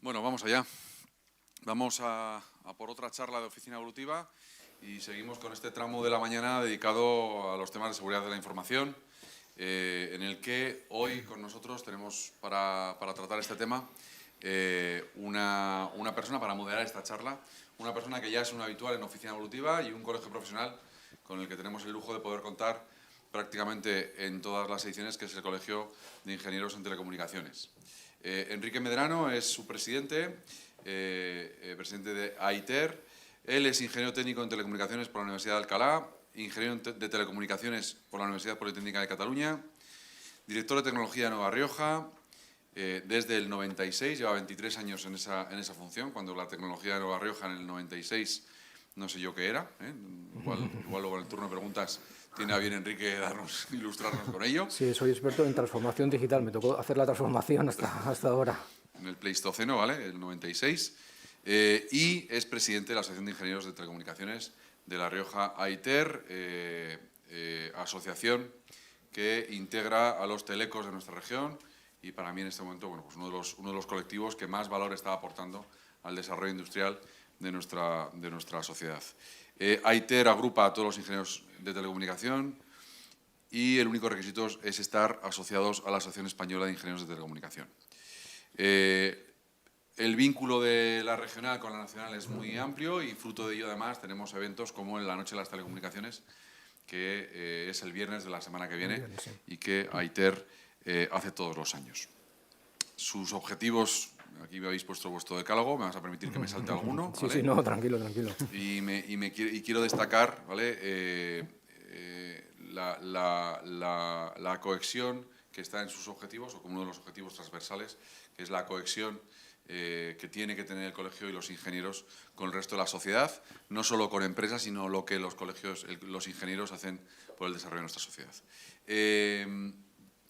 Bueno, vamos allá. Vamos a por otra charla de oficina evolutiva y seguimos con este tramo de la mañana dedicado a los temas de seguridad de la información, en el que hoy con nosotros tenemos para tratar este tema una persona para moderar esta charla, una persona que ya es un habitual en oficina evolutiva y un colegio profesional con el que tenemos el lujo de poder contar prácticamente en todas las ediciones, que es el Colegio de Ingenieros en Telecomunicaciones. Enrique Medrano es su presidente, presidente de AITER. Él es ingeniero técnico en telecomunicaciones por la Universidad de Alcalá, ingeniero de telecomunicaciones por la Universidad Politécnica de Cataluña, director de tecnología de Nueva Rioja, desde el 96, lleva 23 años en esa función, cuando la tecnología de Nueva Rioja en el 96 no sé yo qué era, ¿eh? Igual luego en el turno de preguntas tiene a bien Enrique ilustrarnos con ello. Sí, soy experto en transformación digital, me tocó hacer la transformación hasta ahora. En el Pleistoceno, ¿vale? El 96. Y es presidente de la Asociación de Ingenieros de Telecomunicaciones de La Rioja, AITER, asociación que integra a los telecos de nuestra región y para mí en este momento, bueno, pues uno de los colectivos que más valor está aportando al desarrollo industrial de nuestra sociedad. AITER agrupa a todos los ingenieros de telecomunicación y el único requisito es estar asociados a la Asociación Española de Ingenieros de Telecomunicación. El vínculo de la regional con la nacional es muy amplio y fruto de ello además tenemos eventos como en la Noche de las Telecomunicaciones, que es el viernes de la semana que viene y que AITER hace todos los años. Sus objetivos, aquí me habéis puesto vuestro decálogo, me vas a permitir que me salte alguno. Sí, ¿vale? sí, no, tranquilo. Y quiero destacar, ¿vale? La cohesión que está en sus objetivos, o como uno de los objetivos transversales, que es la cohesión que tiene que tener el colegio y los ingenieros con el resto de la sociedad, no solo con empresas, sino lo que los ingenieros hacen por el desarrollo de nuestra sociedad.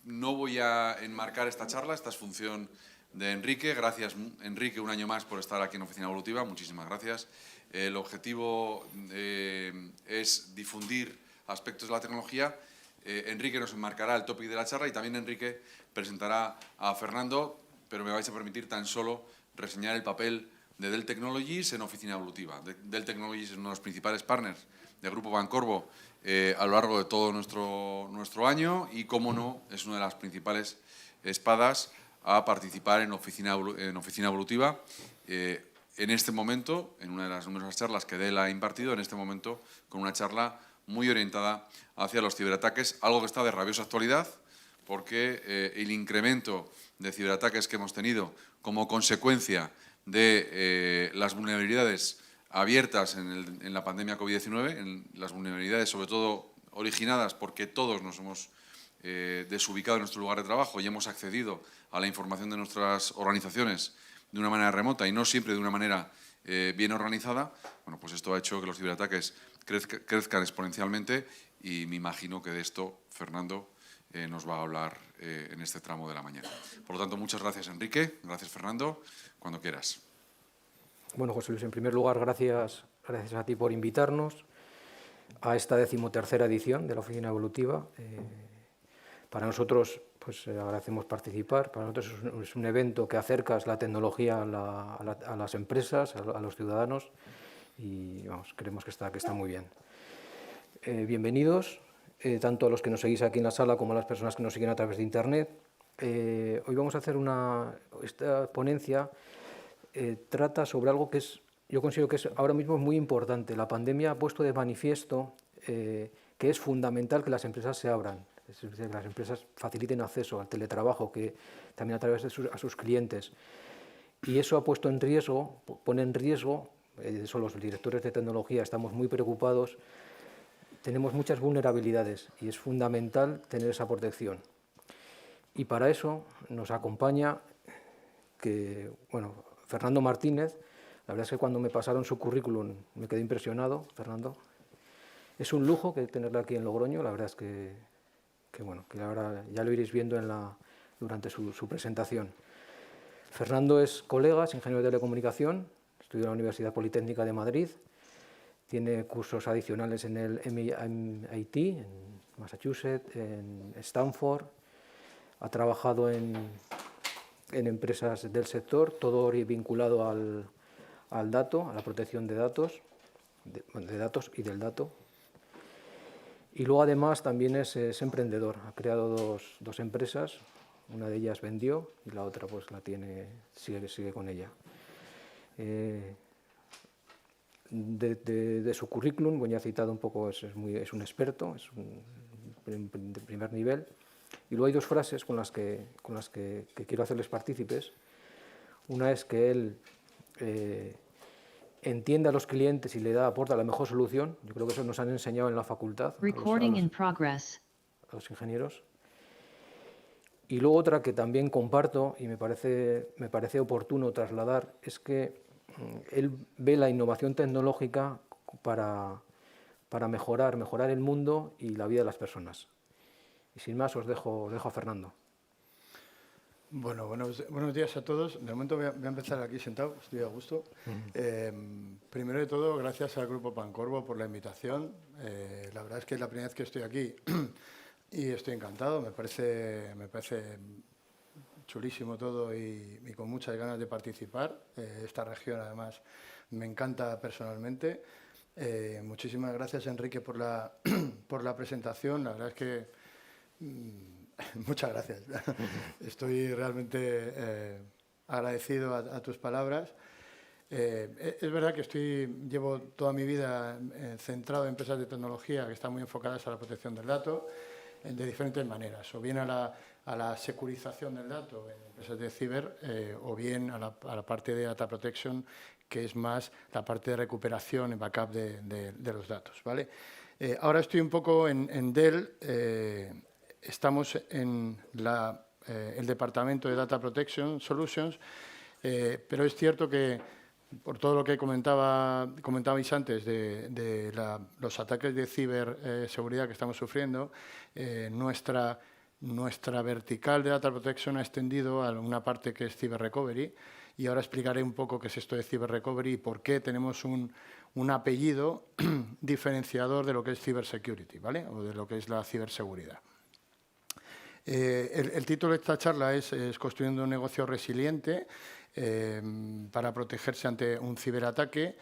No voy a enmarcar esta charla, esta es función de Enrique. Gracias, Enrique, un año más por estar aquí en Oficina Evolutiva. Muchísimas gracias. El objetivo es difundir aspectos de la tecnología. Enrique nos enmarcará el topic de la charla y también Enrique presentará a Fernando, pero me vais a permitir tan solo reseñar el papel de Dell Technologies en Oficina Evolutiva. Dell Technologies es uno de los principales partners del Grupo Bancorvo a lo largo de todo nuestro año y, cómo no, es una de las principales espadas a participar en Oficina Evolutiva. En este momento, en una de las numerosas charlas que Dell ha impartido, en este momento con una charla muy orientada hacia los ciberataques, algo que está de rabiosa actualidad, porque el incremento de ciberataques que hemos tenido como consecuencia de las vulnerabilidades abiertas en la pandemia COVID-19, en las vulnerabilidades sobre todo originadas porque todos nos hemos desubicado en nuestro lugar de trabajo y hemos accedido a la información de nuestras organizaciones de una manera remota y no siempre de una manera bien organizada. Bueno, pues esto ha hecho que los ciberataques crezcan exponencialmente y me imagino que de esto Fernando nos va a hablar en este tramo de la mañana. Por lo tanto, muchas gracias, Enrique. Gracias, Fernando. Cuando quieras. Bueno, José Luis, en primer lugar, gracias a ti por invitarnos a esta 13ª edición de la Oficina Evolutiva. Para nosotros, pues agradecemos participar. Para nosotros es un evento que acerca la tecnología a las empresas, a los ciudadanos, y vamos, creemos que está muy bien. Bienvenidos, tanto a los que nos seguís aquí en la sala como a las personas que nos siguen a través de Internet. Hoy vamos a hacer esta ponencia trata sobre algo que yo considero que ahora mismo es muy importante. La pandemia ha puesto de manifiesto que es fundamental que las empresas se abran, es decir, que las empresas faciliten acceso al teletrabajo, que también a través de sus clientes. Y eso ha puesto en riesgo, pone en riesgo, son los directores de tecnología, estamos muy preocupados, tenemos muchas vulnerabilidades y es fundamental tener esa protección. Y para eso nos acompaña Fernando Martínez. La verdad es que cuando me pasaron su currículum me quedé impresionado, Fernando. Es un lujo tenerlo aquí en Logroño, la verdad es que ahora ya lo iréis viendo durante su presentación. Fernando es colega, es ingeniero de telecomunicación, estudió en la Universidad Politécnica de Madrid, tiene cursos adicionales en el MIT, en Massachusetts, en Stanford, ha trabajado en en empresas del sector, todo vinculado al dato, a la protección de datos, de datos y del dato. Y luego además también es emprendedor, ha creado dos empresas, una de ellas vendió y la otra pues la tiene, sigue con ella. De su currículum, bueno, ya he citado un poco, es un experto, es de primer nivel. Y luego hay dos frases con las que quiero hacerles partícipes. Una es que él entiende a los clientes y aporta la mejor solución. Yo creo que eso nos han enseñado en la facultad a los ingenieros. Y luego otra que también comparto y me parece oportuno trasladar es que él ve la innovación tecnológica para mejorar el mundo y la vida de las personas. Y sin más os dejo a Fernando. Bueno, buenos días a todos. De momento voy a empezar aquí sentado, estoy a gusto. Primero de todo, gracias al Grupo Pancorbo por la invitación. La verdad es que es la primera vez que estoy aquí y estoy encantado. Me parece chulísimo todo y con muchas ganas de participar. Esta región, además, me encanta personalmente. Muchísimas gracias, Enrique, por la presentación. La verdad es que... muchas gracias. Estoy realmente agradecido a tus palabras. Es verdad que llevo toda mi vida centrado en empresas de tecnología que están muy enfocadas a la protección del dato de diferentes maneras, o bien a la securización del dato en empresas de ciber, o bien a la parte de data protection, que es más la parte de recuperación y backup de los datos, ¿vale? Ahora estoy un poco en Dell. Estamos en el departamento de Data Protection Solutions, pero es cierto que, por todo lo que comentabais antes de los ataques de ciberseguridad que estamos sufriendo, nuestra vertical de Data Protection ha extendido a una parte que es Cyber Recovery, y ahora explicaré un poco qué es esto de Cyber Recovery y por qué tenemos un apellido diferenciador de lo que es Cyber Security, ¿vale? O de lo que es la ciberseguridad. El título de esta charla es Construyendo un negocio resiliente para protegerse ante un ciberataque.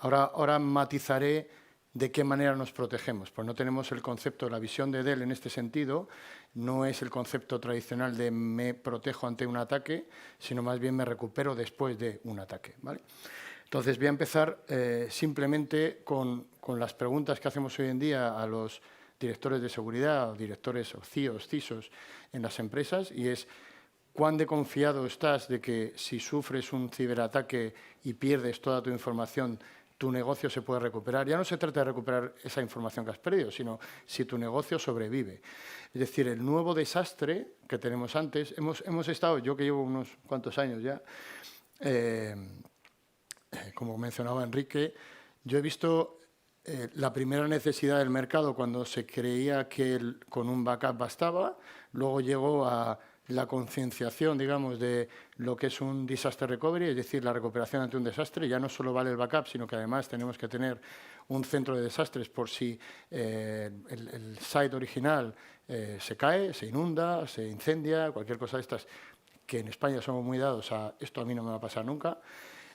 Ahora matizaré de qué manera nos protegemos, pues no tenemos el concepto, la visión de Dell en este sentido, no es el concepto tradicional de me protejo ante un ataque, sino más bien me recupero después de un ataque, ¿vale? Entonces voy a empezar simplemente con las preguntas que hacemos hoy en día a los directores de seguridad, o directores o CIOs, CISOs en las empresas, y es ¿cuán de confiado estás de que si sufres un ciberataque y pierdes toda tu información, tu negocio se puede recuperar? Ya no se trata de recuperar esa información que has perdido, sino si tu negocio sobrevive. Es decir, el nuevo desastre que tenemos antes, hemos estado, yo que llevo unos cuantos años ya, como mencionaba Enrique, yo he visto la primera necesidad del mercado cuando se creía que con un backup bastaba, luego llegó a la concienciación, digamos, de lo que es un disaster recovery, es decir, la recuperación ante un desastre. Ya no solo vale el backup, sino que además tenemos que tener un centro de desastres por si el site original se cae, se inunda, se incendia, cualquier cosa de estas, que en España somos muy dados a esto a mí no me va a pasar nunca.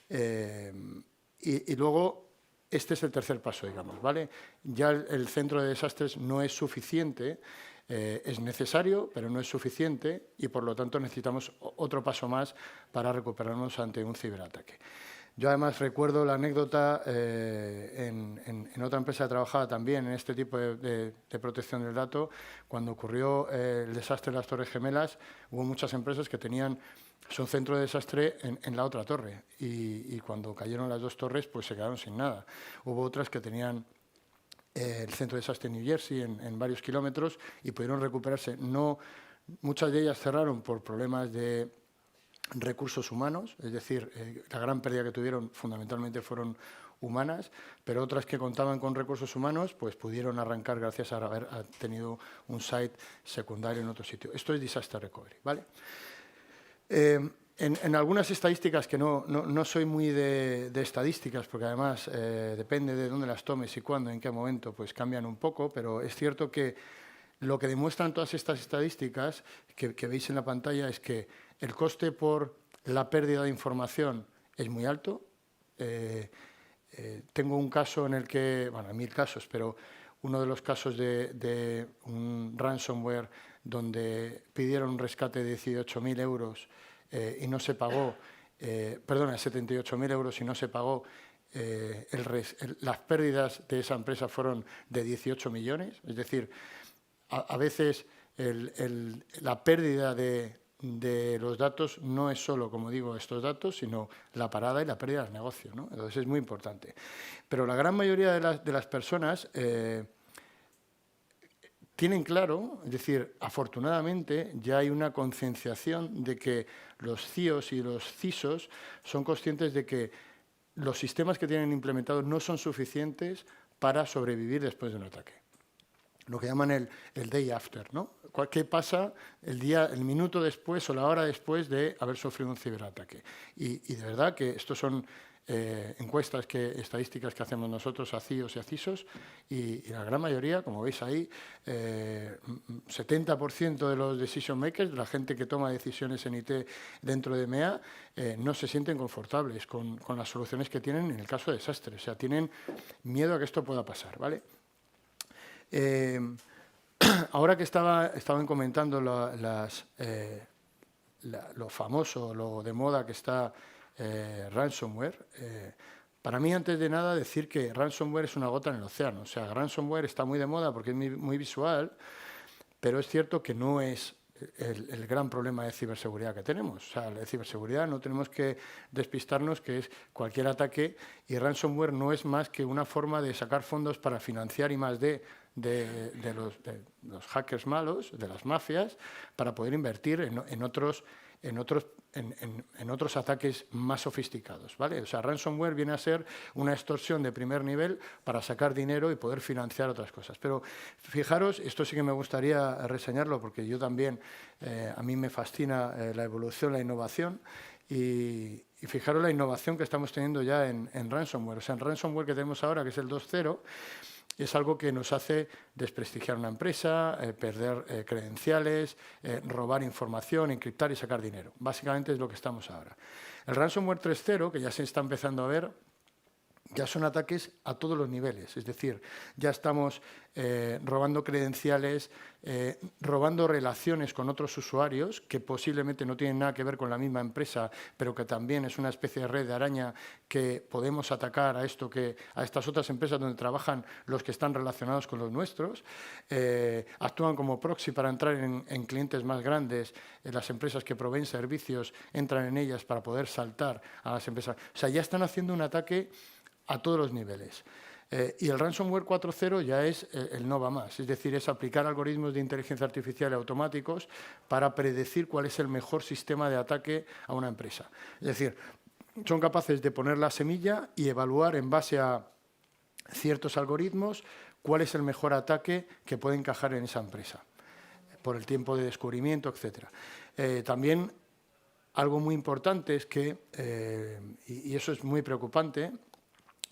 Y luego, este es el tercer paso, digamos, ¿vale? Ya el centro de desastres no es suficiente, es necesario, pero no es suficiente y, por lo tanto, necesitamos otro paso más para recuperarnos ante un ciberataque. Yo, además, recuerdo la anécdota en otra empresa que trabajaba también en este tipo de protección del dato. Cuando ocurrió el desastre de las Torres Gemelas, hubo muchas empresas que tenían su centro de desastre en la otra torre y cuando cayeron las dos torres, pues se quedaron sin nada. Hubo otras que tenían el centro de desastre en New Jersey en varios kilómetros y pudieron recuperarse. Muchas de ellas cerraron por problemas de recursos humanos, es decir, la gran pérdida que tuvieron fundamentalmente fueron humanas, pero otras que contaban con recursos humanos pues pudieron arrancar gracias a haber tenido un site secundario en otro sitio. Esto es disaster recovery, ¿vale? En algunas estadísticas, que no soy muy de estadísticas, porque además depende de dónde las tomes y cuándo, en qué momento, pues cambian un poco, pero es cierto que lo que demuestran todas estas estadísticas que veis en la pantalla es que el coste por la pérdida de información es muy alto. Tengo un caso en el que, bueno, hay 1000 casos, pero uno de los casos de un ransomware donde pidieron un rescate de 18.000 euros y no se pagó, perdona, 78.000 euros y no se pagó, las pérdidas de esa empresa fueron de 18 millones, es decir, a veces la pérdida de los datos no es solo, como digo, estos datos, sino la parada y la pérdida del negocio, ¿no? Entonces es muy importante. Pero la gran mayoría de las personas tienen claro, es decir, afortunadamente ya hay una concienciación de que los CIOs y los CISOs son conscientes de que los sistemas que tienen implementados no son suficientes para sobrevivir después de un ataque. Lo que llaman el day after, ¿no? ¿Qué pasa el minuto después o la hora después de haber sufrido un ciberataque? Y de verdad que estos son encuestas, estadísticas que hacemos nosotros a CIOs y a CISOs, y la gran mayoría, como veis ahí, 70% de los decision makers, de la gente que toma decisiones en IT dentro de MEA, no se sienten confortables con las soluciones que tienen en el caso de desastres. O sea, tienen miedo a que esto pueda pasar, ¿vale? Ahora que estaban comentando lo famoso, lo de moda que está ransomware, para mí, antes de nada, decir que ransomware es una gota en el océano. O sea, ransomware está muy de moda porque es muy visual, pero es cierto que no es el gran problema de ciberseguridad que tenemos. O sea, de ciberseguridad no tenemos que despistarnos que es cualquier ataque, y ransomware no es más que una forma de sacar fondos para financiar I+D de los hackers malos, de las mafias, para poder invertir en otros ataques más sofisticados, ¿vale? O sea, ransomware viene a ser una extorsión de primer nivel para sacar dinero y poder financiar otras cosas. Pero fijaros, esto sí que me gustaría reseñarlo porque yo también, a mí me fascina la evolución, la innovación, y fijaros la innovación que estamos teniendo ya en ransomware. O sea, en ransomware que tenemos ahora, que es el 2.0, es algo que nos hace desprestigiar una empresa, perder credenciales, robar información, encriptar y sacar dinero. Básicamente es lo que estamos ahora. El ransomware 3.0, que ya se está empezando a ver, ya son ataques a todos los niveles. Es decir, ya estamos robando credenciales, robando relaciones con otros usuarios que posiblemente no tienen nada que ver con la misma empresa, pero que también es una especie de red de araña que podemos atacar a estas otras empresas donde trabajan los que están relacionados con los nuestros. Actúan como proxy para entrar en clientes más grandes. Las empresas que proveen servicios entran en ellas para poder saltar a las empresas. O sea, ya están haciendo un ataque a todos los niveles. Y el ransomware 4.0 ya es el no va más, es decir, es aplicar algoritmos de inteligencia artificial automáticos para predecir cuál es el mejor sistema de ataque a una empresa. Es decir, son capaces de poner la semilla y evaluar en base a ciertos algoritmos cuál es el mejor ataque que puede encajar en esa empresa, por el tiempo de descubrimiento, etc. También algo muy importante es que, y eso es muy preocupante,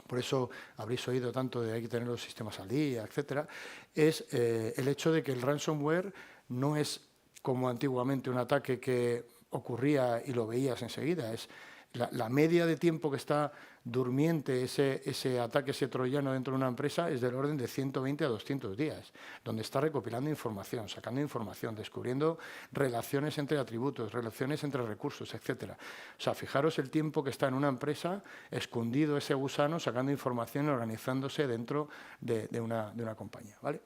por eso habréis oído tanto de hay que tener los sistemas al día, etcétera, es el hecho de que el ransomware no es como antiguamente un ataque que ocurría y lo veías enseguida. Es la media de tiempo que está durmiente ese ataque, ese troyano dentro de una empresa es del orden de 120 a 200 días, donde está recopilando información, sacando información, descubriendo relaciones entre atributos, relaciones entre recursos, etcétera. O sea, fijaros el tiempo que está en una empresa escondido ese gusano, sacando información y organizándose dentro de una compañía, ¿vale?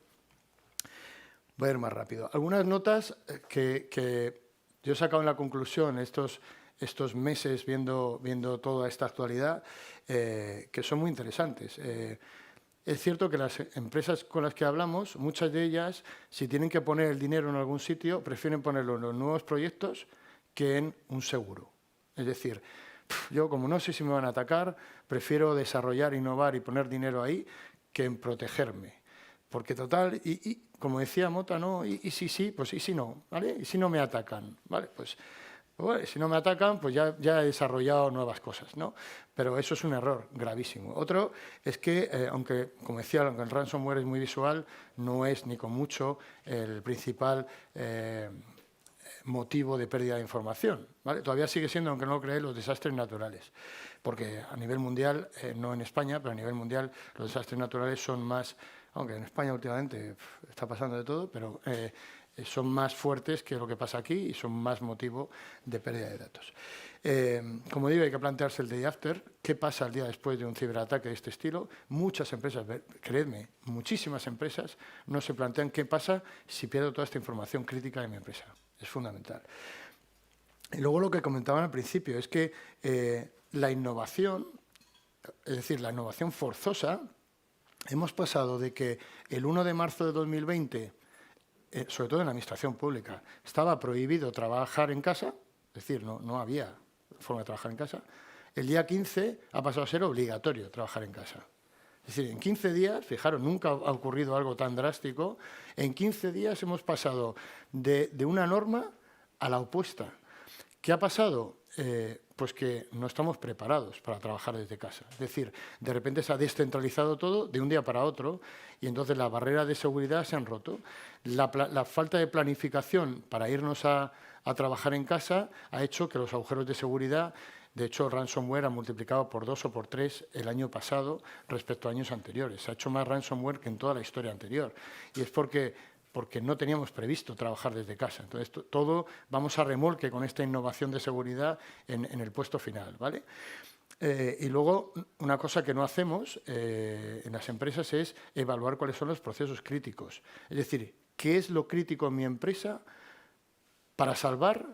Voy a ir más rápido. Algunas notas que yo he sacado en la conclusión estos meses viendo toda esta actualidad, que son muy interesantes. Es cierto que las empresas con las que hablamos, muchas de ellas, si tienen que poner el dinero en algún sitio, prefieren ponerlo en los nuevos proyectos que en un seguro. Es decir, yo como no sé si me van a atacar, prefiero desarrollar, innovar y poner dinero ahí que en protegerme. Porque total, y como decía Mota, ¿no? Y si sí, pues y si no, ¿vale? Y si no me atacan, ¿vale? Pues bueno, si no me atacan, pues ya he desarrollado nuevas cosas, ¿no? Pero eso es un error gravísimo. Otro es que, aunque, como decía, aunque el ransomware es muy visual, no es ni con mucho el principal motivo de pérdida de información, ¿vale? Todavía sigue siendo, aunque no lo creáis, los desastres naturales, porque a nivel mundial, no en España, pero a nivel mundial los desastres naturales son más, aunque en España últimamente está pasando de todo, pero son más fuertes que lo que pasa aquí y son más motivo de pérdida de datos. Como digo, hay que plantearse el day after, qué pasa el día después de un ciberataque de este estilo. Muchas empresas, creedme, muchísimas empresas no se plantean qué pasa si pierdo toda esta información crítica de mi empresa. Es fundamental. Y luego lo que comentaban al principio es que la innovación, es decir, la innovación forzosa, hemos pasado de que el 1 de marzo de 2020, sobre todo en la administración pública, estaba prohibido trabajar en casa, es decir, no había forma de trabajar en casa. El día 15 ha pasado a ser obligatorio trabajar en casa. Es decir, en 15 días, fijaros, nunca ha ocurrido algo tan drástico, en 15 días hemos pasado de una norma a la opuesta. ¿Qué ha pasado? Pues que no estamos preparados para trabajar desde casa. Es decir, de repente se ha descentralizado todo de un día para otro y entonces las barreras de seguridad se han roto. La falta de planificación para irnos a trabajar en casa ha hecho que los agujeros de seguridad, de hecho, ransomware ha multiplicado por 2 o por 3 el año pasado respecto a años anteriores. Se ha hecho más ransomware que en toda la historia anterior. Y es porque no teníamos previsto trabajar desde casa. Entonces, todo vamos a remolque con esta innovación de seguridad en el puesto final, ¿vale? Y luego, una cosa que no hacemos en las empresas es evaluar cuáles son los procesos críticos. Es decir, qué es lo crítico en mi empresa para salvar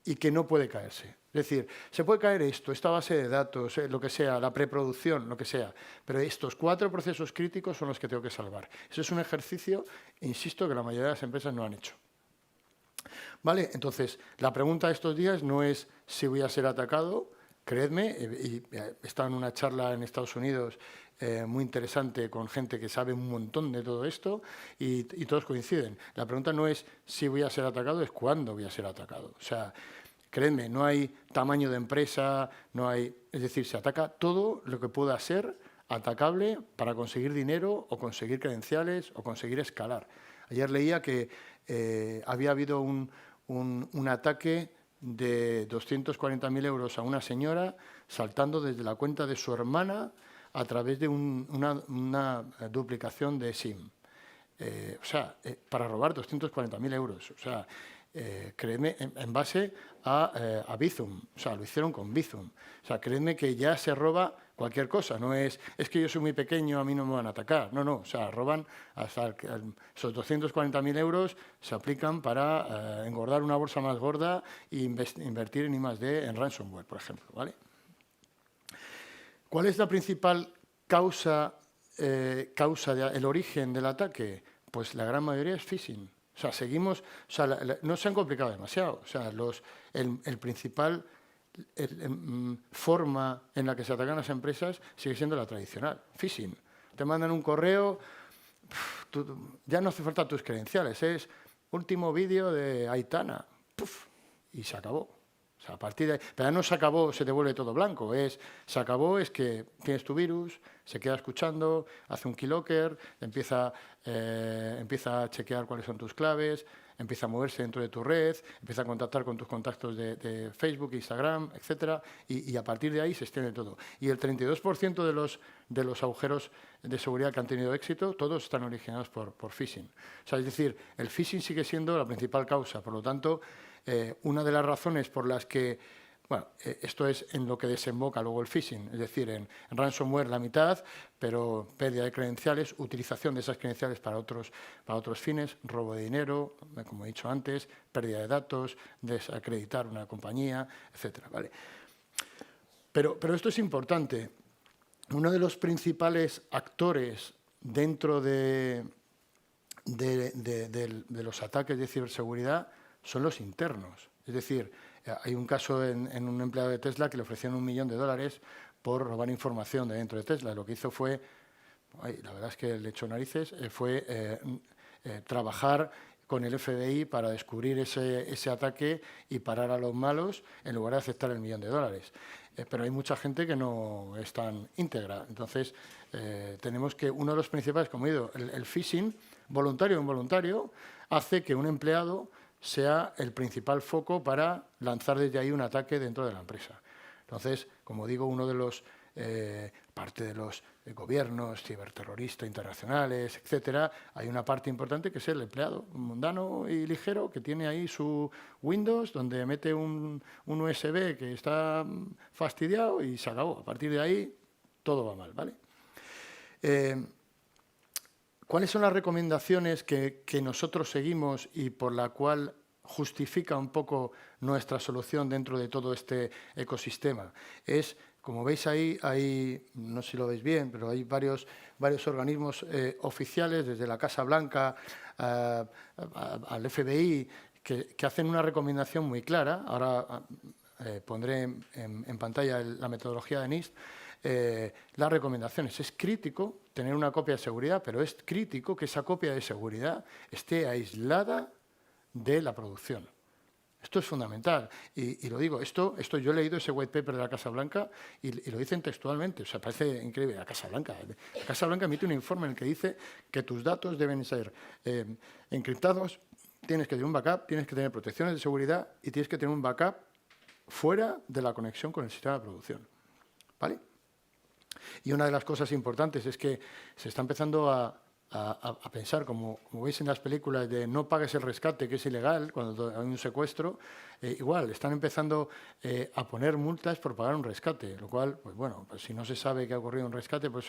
y que no puede caerse. Es decir, se puede caer esto, esta base de datos, lo que sea, la preproducción, lo que sea, pero estos 4 procesos críticos son los que tengo que salvar. Eso es un ejercicio, insisto, que la mayoría de las empresas no han hecho. ¿Vale? Entonces, la pregunta de estos días no es si voy a ser atacado. Creedme, y he estado en una charla en Estados Unidos muy interesante con gente que sabe un montón de todo esto y todos coinciden. La pregunta no es si voy a ser atacado, es cuándo voy a ser atacado. O sea, creedme, no hay tamaño de empresa, no hay, es decir, se ataca todo lo que pueda ser atacable para conseguir dinero o conseguir credenciales o conseguir escalar. Ayer leía que había habido un ataque de 240.000 euros a una señora saltando desde la cuenta de su hermana a través de una duplicación de SIM. O sea, para robar 240.000 euros. O sea, créeme, en base a Bizum. O sea, lo hicieron con Bizum. O sea, créeme que ya se roba cualquier cosa. No es que yo soy muy pequeño, a mí no me van a atacar. No, no. O sea, roban hasta esos 240.000 euros se aplican para engordar una bolsa más gorda e invertir en I+D, en ransomware, por ejemplo, ¿vale? ¿Cuál es la principal causa el origen del ataque? Pues la gran mayoría es phishing. O sea, seguimos, o sea, no se han complicado demasiado. O sea, el principal forma en la que se atacan las empresas sigue siendo la tradicional, phishing. Te mandan un correo, ya no hace falta tus credenciales, es último vídeo de Aitana, y se acabó. O sea, a partir de ahí, pero no se acabó, se te vuelve todo blanco. Se acabó, es que tienes tu virus, se queda escuchando, hace un keylogger, empieza a chequear cuáles son tus claves, empieza a moverse dentro de tu red, empieza a contactar con tus contactos de Facebook, Instagram, etcétera, y a partir de ahí se extiende todo. Y el 32% de los agujeros de seguridad que han tenido éxito, todos están originados por phishing. O sea, es decir, el phishing sigue siendo la principal causa. Por lo tanto, una de las razones por las que, bueno, esto es en lo que desemboca luego el phishing, es decir, en ransomware la mitad, pero pérdida de credenciales, utilización de esas credenciales para otros fines, robo de dinero, como he dicho antes, pérdida de datos, desacreditar una compañía, etcétera, ¿vale? Pero esto es importante. Uno de los principales actores dentro de los ataques de ciberseguridad son los internos. Es decir, hay un caso en un empleado de Tesla que le ofrecieron $1 millón por robar información de dentro de Tesla. Lo que hizo fue, la verdad es que le echó narices, fue trabajar con el FBI para descubrir ese ataque y parar a los malos en lugar de aceptar el $1 millón. Pero hay mucha gente que no es tan íntegra. Entonces, tenemos que uno de los principales, como he dicho, el phishing, voluntario o involuntario, hace que un empleado sea el principal foco para lanzar desde ahí un ataque dentro de la empresa. Entonces, como digo, uno de los, parte de los gobiernos ciberterroristas internacionales, etcétera, hay una parte importante que es el empleado mundano y ligero que tiene ahí su Windows, donde mete un USB que está fastidiado y se acabó. A partir de ahí, todo va mal, ¿vale? ¿Cuáles son las recomendaciones que nosotros seguimos y por la cual justifica un poco nuestra solución dentro de todo este ecosistema? Es, como veis ahí, no sé si lo veis bien, pero hay varios organismos oficiales, desde la Casa Blanca al FBI, que hacen una recomendación muy clara. Ahora pondré en pantalla la metodología de NIST. Las recomendaciones. Es crítico tener una copia de seguridad, pero es crítico que esa copia de seguridad esté aislada de la producción. Esto es fundamental. Y lo digo, esto yo he leído ese white paper de la Casa Blanca y lo dicen textualmente. O sea, parece increíble. La Casa Blanca emite un informe en el que dice que tus datos deben ser encriptados, tienes que tener un backup, tienes que tener protecciones de seguridad y tienes que tener un backup fuera de la conexión con el sistema de producción. ¿Vale? Y una de las cosas importantes es que se está empezando a pensar, como veis en las películas, de no pagues el rescate, que es ilegal, cuando hay un secuestro. Igual, están empezando a poner multas por pagar un rescate, lo cual, pues bueno, pues si no se sabe que ha ocurrido un rescate, pues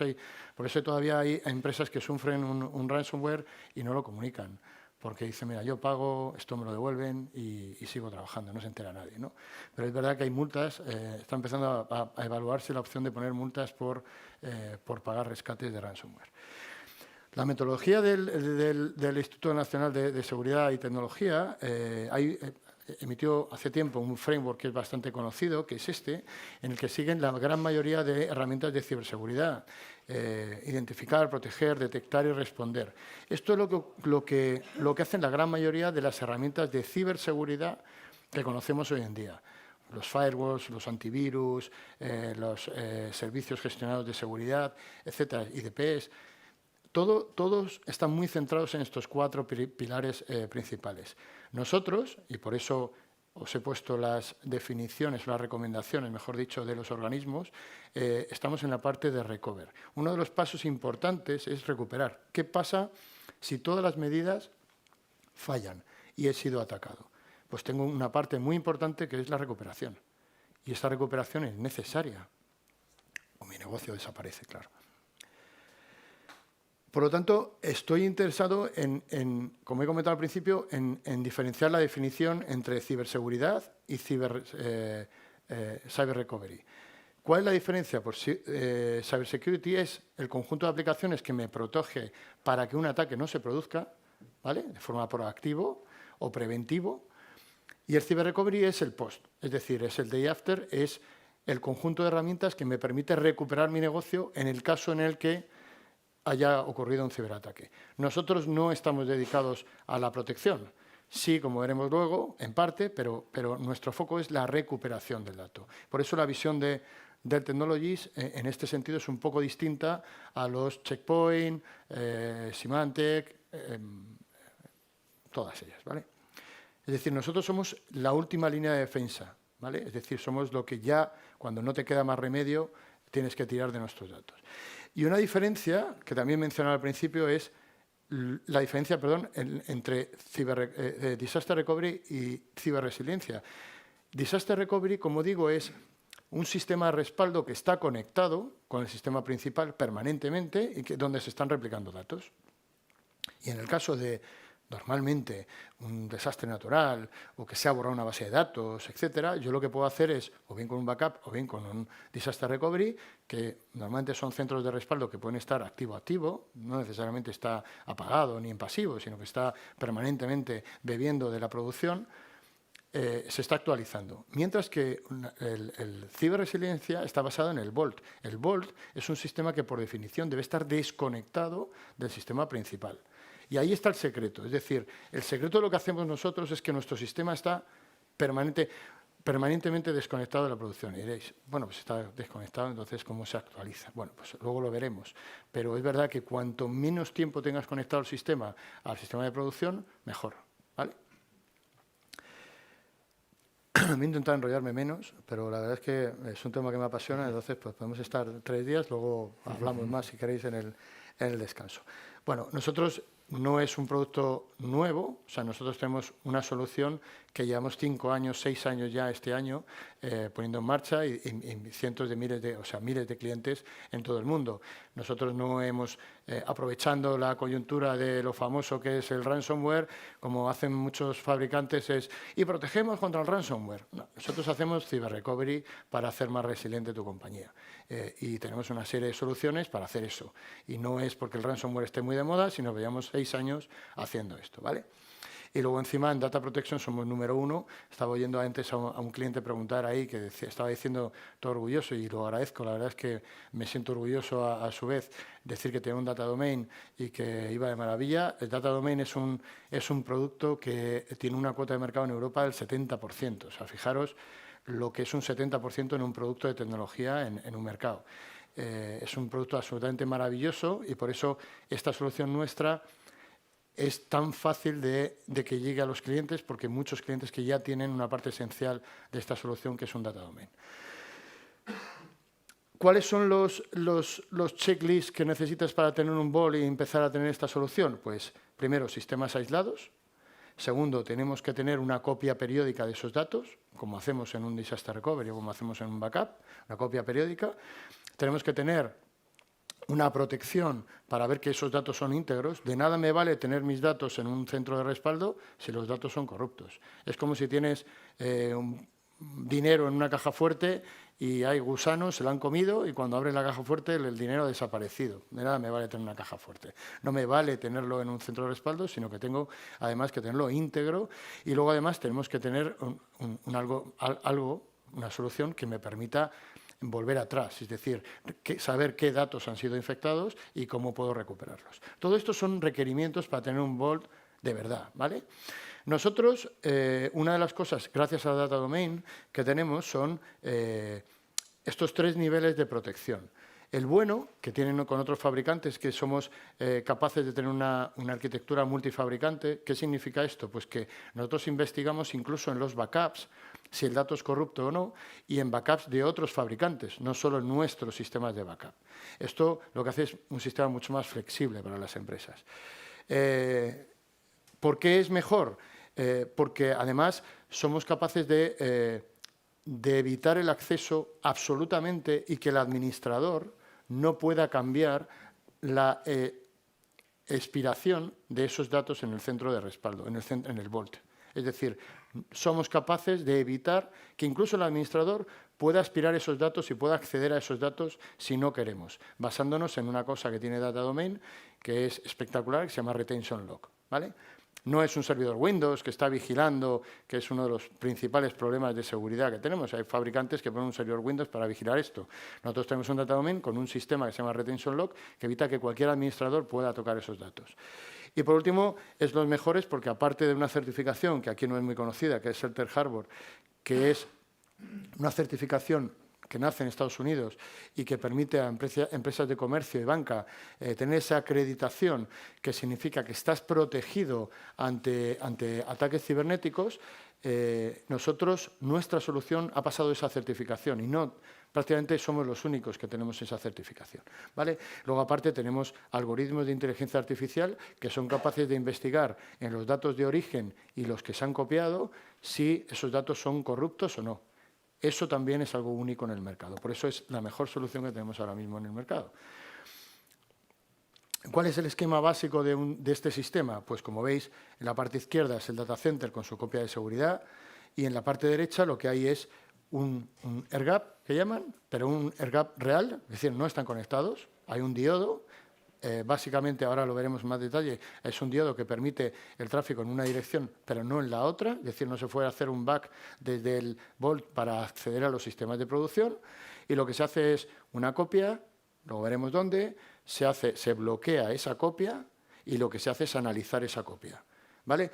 por eso todavía hay empresas que sufren un ransomware y no lo comunican. Porque dicen, mira, yo pago, esto me lo devuelven y sigo trabajando, no se entera nadie, ¿no? Pero es verdad que hay multas, está empezando a evaluarse la opción de poner multas por pagar rescates de ransomware. La metodología del Instituto Nacional de Seguridad y Tecnología emitió hace tiempo un framework que es bastante conocido, que es este, en el que siguen la gran mayoría de herramientas de ciberseguridad. Identificar, proteger, detectar y responder. Esto es lo que hacen la gran mayoría de las herramientas de ciberseguridad que conocemos hoy en día. Los firewalls, los antivirus, los servicios gestionados de seguridad, etcétera, IDPs. Todos están muy centrados en estos 4 pilares principales. Nosotros, y por eso os he puesto las definiciones, las recomendaciones, mejor dicho, de los organismos, estamos en la parte de recover. Uno de los pasos importantes es recuperar. ¿Qué pasa si todas las medidas fallan y he sido atacado? Pues tengo una parte muy importante que es la recuperación. Y esta recuperación es necesaria, o mi negocio desaparece, claro. Por lo tanto, estoy interesado como he comentado al principio, en diferenciar la definición entre ciberseguridad y cyber recovery. ¿Cuál es la diferencia? Pues cybersecurity es el conjunto de aplicaciones que me protege para que un ataque no se produzca, ¿vale?, de forma proactivo o preventivo. Y el cyber recovery es el post, es decir, es el day after, es el conjunto de herramientas que me permite recuperar mi negocio en el caso en el que haya ocurrido un ciberataque. Nosotros no estamos dedicados a la protección. Sí, como veremos luego, en parte, pero nuestro foco es la recuperación del dato. Por eso la visión de Dell Technologies en este sentido es un poco distinta a los Checkpoint, Symantec, todas ellas, ¿vale? Es decir, nosotros somos la última línea de defensa, ¿vale? Es decir, somos lo que ya, cuando no te queda más remedio, tienes que tirar de nuestros datos. Y una diferencia, que también mencionaba al principio, es la diferencia, entre Disaster Recovery y ciberresiliencia. Disaster Recovery, como digo, es un sistema de respaldo que está conectado con el sistema principal permanentemente y donde se están replicando datos. Y en el caso de, normalmente, un desastre natural o que se ha borrado una base de datos, etcétera, yo lo que puedo hacer es, o bien con un backup o bien con un disaster recovery, que normalmente son centros de respaldo que pueden estar activo-activo, no necesariamente está apagado ni en pasivo, sino que está permanentemente bebiendo de la producción, se está actualizando. Mientras que el ciberresiliencia está basado en el Vault. El Vault es un sistema que, por definición, debe estar desconectado del sistema principal. Y ahí está el secreto. Es decir, el secreto de lo que hacemos nosotros es que nuestro sistema está permanentemente desconectado de la producción. Y diréis, bueno, pues está desconectado, entonces, ¿cómo se actualiza? Bueno, pues luego lo veremos. Pero es verdad que cuanto menos tiempo tengas conectado el sistema al sistema de producción, mejor, ¿vale? voy a intentar enrollarme menos, pero la verdad es que es un tema que me apasiona, entonces pues podemos estar 3 días, luego hablamos más si queréis en el descanso. Bueno, nosotros no es un producto nuevo, o sea, nosotros tenemos una solución que llevamos 5 años, 6 años ya este año poniendo en marcha y cientos de miles de clientes en todo el mundo. Nosotros no hemos, aprovechando la coyuntura de lo famoso que es el ransomware, como hacen muchos fabricantes, y protegemos contra el ransomware. No, nosotros hacemos cyber recovery para hacer más resiliente tu compañía. Y tenemos una serie de soluciones para hacer eso. Y no es porque el ransomware esté muy de moda, sino que llevamos 6 años haciendo esto, ¿vale? Y luego encima en Data Protection somos número 1. Estaba oyendo antes a un cliente preguntar ahí que estaba diciendo todo orgulloso y lo agradezco. La verdad es que me siento orgulloso a su vez decir que tenía un Data Domain y que iba de maravilla. El Data Domain es un producto que tiene una cuota de mercado en Europa del 70%. O sea, fijaros lo que es un 70% en un producto de tecnología en un mercado. Es un producto absolutamente maravilloso y por eso esta solución nuestra es tan fácil de que llegue a los clientes, porque muchos clientes que ya tienen una parte esencial de esta solución, que es un Data Domain. ¿Cuáles son los checklists que necesitas para tener un BOL y empezar a tener esta solución? Pues, primero, sistemas aislados. Segundo, tenemos que tener una copia periódica de esos datos, como hacemos en un disaster recovery o como hacemos en un backup, una copia periódica. Tenemos que tener una protección para ver que esos datos son íntegros. De nada me vale tener mis datos en un centro de respaldo si los datos son corruptos. Es como si tienes dinero en una caja fuerte y hay gusanos, se la han comido y cuando abres la caja fuerte el dinero ha desaparecido. De nada me vale tener una caja fuerte. No me vale tenerlo en un centro de respaldo, sino que tengo además que tenerlo íntegro y luego además tenemos que tener una solución que me permita volver atrás, es decir, saber qué datos han sido infectados y cómo puedo recuperarlos. Todo esto son requerimientos para tener un Vault de verdad, ¿vale? Nosotros, una de las cosas, gracias a Data Domain, que tenemos son estos 3 niveles de protección. El bueno, que tienen con otros fabricantes, que somos capaces de tener una arquitectura multifabricante. ¿Qué significa esto? Pues que nosotros investigamos incluso en los backups si el dato es corrupto o no, y en backups de otros fabricantes, no solo en nuestros sistemas de backup. Esto lo que hace es un sistema mucho más flexible para las empresas. ¿Por qué es mejor? Porque además somos capaces de evitar el acceso absolutamente y que el administrador no pueda cambiar la expiración de esos datos en el centro de respaldo, en el Vault. Es decir, somos capaces de evitar que incluso el administrador pueda aspirar esos datos y pueda acceder a esos datos si no queremos, basándonos en una cosa que tiene Data Domain, que es espectacular, que se llama Retention Lock, ¿vale? No es un servidor Windows que está vigilando, que es uno de los principales problemas de seguridad que tenemos. Hay fabricantes que ponen un servidor Windows para vigilar esto. Nosotros tenemos un Data Domain con un sistema que se llama Retention Lock que evita que cualquier administrador pueda tocar esos datos. Y por último, es los mejores porque aparte de una certificación que aquí no es muy conocida, que es Shelter Harbor, que es una certificación que nace en Estados Unidos y que permite a empresas de comercio y banca tener esa acreditación, que significa que estás protegido ante ataques cibernéticos, nuestra solución ha pasado esa certificación y no prácticamente somos los únicos que tenemos esa certificación, ¿vale? Luego, aparte, tenemos algoritmos de inteligencia artificial que son capaces de investigar en los datos de origen y los que se han copiado si esos datos son corruptos o no. Eso también es algo único en el mercado. Por eso es la mejor solución que tenemos ahora mismo en el mercado. ¿Cuál es el esquema básico de este sistema? Pues como veis, en la parte izquierda es el data center con su copia de seguridad y en la parte derecha lo que hay es un air gap, que llaman, pero un air gap real, es decir, no están conectados, hay un diodo. Básicamente, ahora lo veremos en más detalle, es un diodo que permite el tráfico en una dirección, pero no en la otra, es decir, no se puede hacer un back desde el Vault para acceder a los sistemas de producción, y lo que se hace es una copia, luego veremos dónde, se bloquea esa copia, y lo que se hace es analizar esa copia, ¿vale?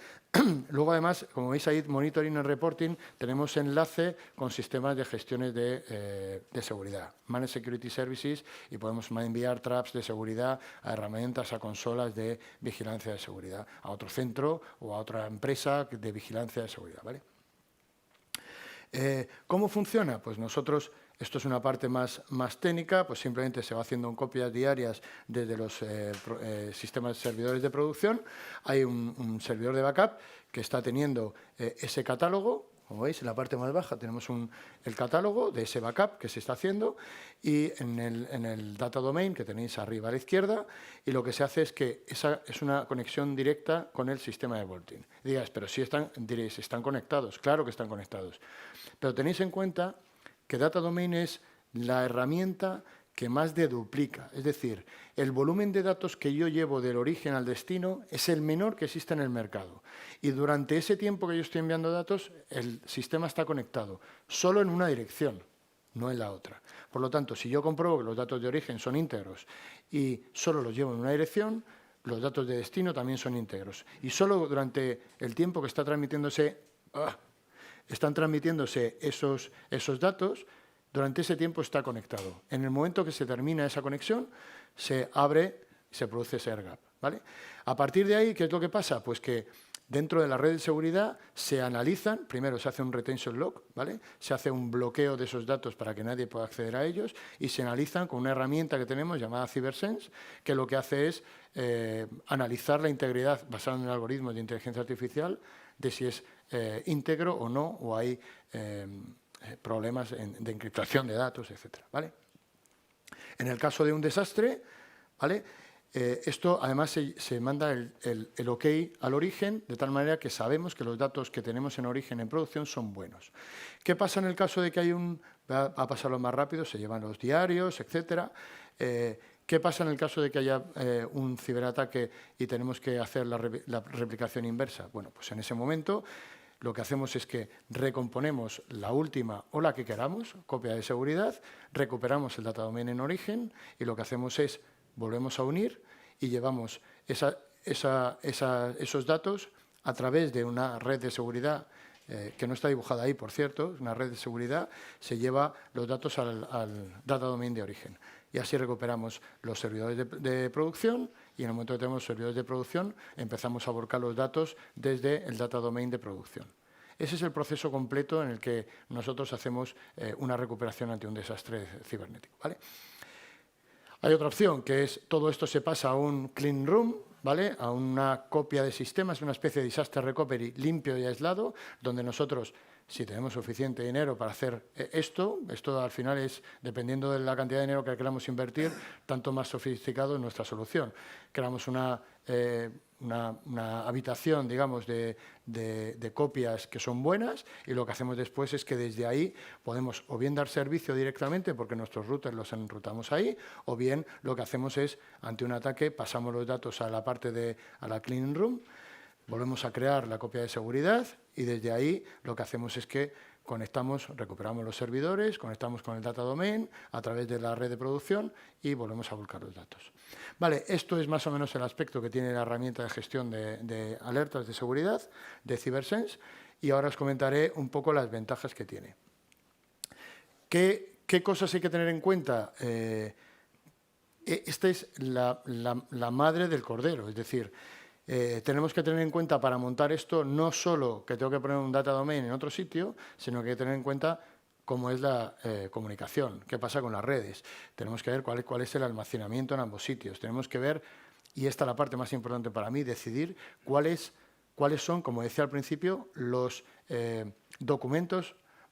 Luego, además, como veis ahí, Monitoring and Reporting, tenemos enlace con sistemas de gestiones de seguridad, Managed Security Services, y podemos enviar traps de seguridad a herramientas, a consolas de vigilancia de seguridad, a otro centro o a otra empresa de vigilancia de seguridad, ¿vale? ¿Cómo funciona? Pues nosotros, esto es una parte más técnica, pues simplemente se va haciendo copias diarias desde los sistemas servidores de producción. Hay un servidor de backup que está teniendo ese catálogo. Como veis, en la parte más baja tenemos el catálogo de ese backup que se está haciendo y en el data domain que tenéis arriba a la izquierda, y lo que se hace es que esa es una conexión directa con el sistema de Vaulting. Diréis, pero si diréis, ¿están conectados? Claro que están conectados. Pero tenéis en cuenta que data domain es la herramienta que más deduplica, es decir, el volumen de datos que yo llevo del origen al destino es el menor que existe en el mercado. Y durante ese tiempo que yo estoy enviando datos, el sistema está conectado solo en una dirección, no en la otra. Por lo tanto, si yo compruebo que los datos de origen son íntegros y solo los llevo en una dirección, los datos de destino también son íntegros. Y solo durante el tiempo que están transmitiéndose esos datos, durante ese tiempo está conectado. En el momento que se termina esa conexión, se abre y se produce ese air gap, ¿vale? A partir de ahí, ¿qué es lo que pasa? Pues que dentro de la red de seguridad se analizan, primero se hace un retention lock, ¿vale? Se hace un bloqueo de esos datos para que nadie pueda acceder a ellos y se analizan con una herramienta que tenemos llamada CyberSense, que lo que hace es analizar la integridad basada en algoritmos de inteligencia artificial de si es íntegro o no, o hay problemas de encriptación de datos, etcétera, ¿vale? En el caso de un desastre, ¿vale? Esto además se manda el OK al origen, de tal manera que sabemos que los datos que tenemos en origen en producción son buenos. ¿Qué pasa en el caso de que hay va a pasarlo más rápido, se llevan los diarios, etcétera? ¿Qué pasa en el caso de que haya un ciberataque y tenemos que hacer la replicación inversa? Bueno, pues en ese momento lo que hacemos es que recomponemos la última o la que queramos, copia de seguridad, recuperamos el data domain en origen y lo que hacemos es volvemos a unir y llevamos esos datos a través de una red de seguridad que no está dibujada ahí, por cierto, es una red de seguridad, se lleva los datos al data domain de origen. Y así recuperamos los servidores de producción y en el momento que tenemos servidores de producción empezamos a volcar los datos desde el data domain de producción. Ese es el proceso completo en el que nosotros hacemos una recuperación ante un desastre cibernético, ¿vale? Hay otra opción, que es todo esto se pasa a un clean room, ¿vale? A una copia de sistemas, una especie de disaster recovery limpio y aislado, donde nosotros, si tenemos suficiente dinero para hacer esto al final es, dependiendo de la cantidad de dinero que queramos invertir, tanto más sofisticado es nuestra solución. Creamos una habitación, digamos, de copias que son buenas y lo que hacemos después es que desde ahí podemos o bien dar servicio directamente porque nuestros routers los enrutamos ahí, o bien lo que hacemos es, ante un ataque, pasamos los datos a la parte a la clean room, volvemos a crear la copia de seguridad y desde ahí lo que hacemos es que recuperamos los servidores, conectamos con el data domain a través de la red de producción y volvemos a volcar los datos. Vale, esto es más o menos el aspecto que tiene la herramienta de gestión de alertas de seguridad de CyberSense y ahora os comentaré un poco las ventajas que tiene. ¿Qué cosas hay que tener en cuenta? Esta es la madre del cordero, es decir, tenemos que tener en cuenta para montar esto no solo que tengo que poner un data domain en otro sitio, sino que hay que tener en cuenta cómo es la comunicación, qué pasa con las redes. Tenemos que ver cuál es el almacenamiento en ambos sitios. Tenemos que ver, y esta es la parte más importante para mí, decidir cuáles son, como decía al principio, los